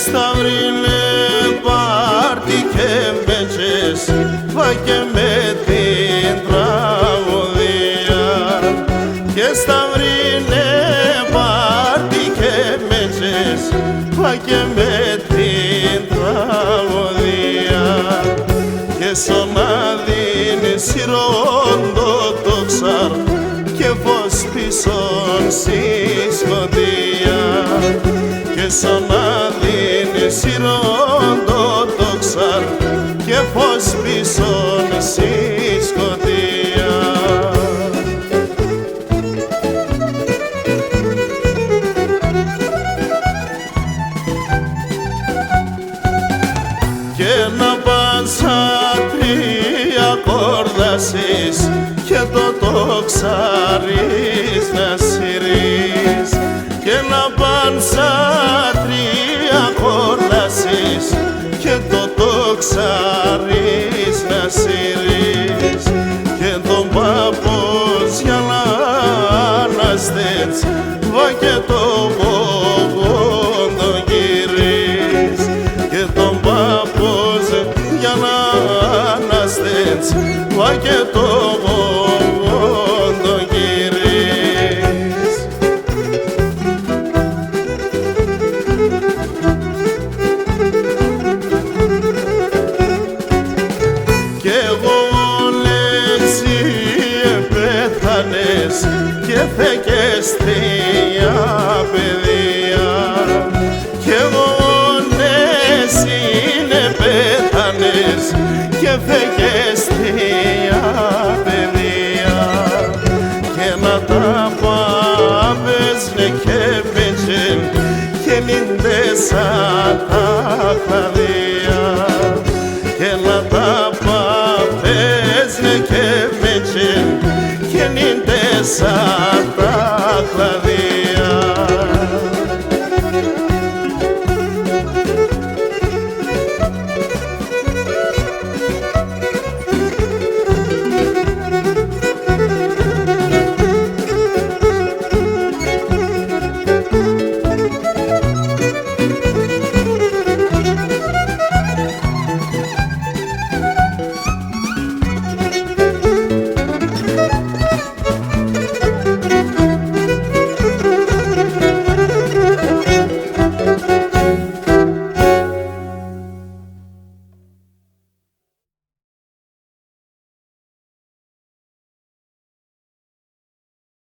σταυρίλε πάρτι και μπέτσες και με την τραγωδία και σταυρίλε πάρτι και μπέτσες και με την τραγωδία και σονάδιν σιρόντο το ξαρ και φως πισών στη σκοτία και σονάδιν σιρόντο το ξαρ και φως πισών στη σκοτία. Και να πας τρία κόρδασης και το τοξάρις να συρείς και να πας τρία κόρδασης και το τοξάρις να συρείς και τον πάπος για να αναστέτς και το βόγον το γυρείς και τον πάπος για να αναστέτς και το βόγον το γυρείς. Κι εγώ λέξη επέθανες και θεκες τρία παιδεία κι εγώ λέξη επέθανες και θεκες τρία παιδεία και να τα πάπες ναι και μπέτσεν και νίντες σαν τα κλαδία και να τα πάπες ναι και μπέτσεν και νίντες σαν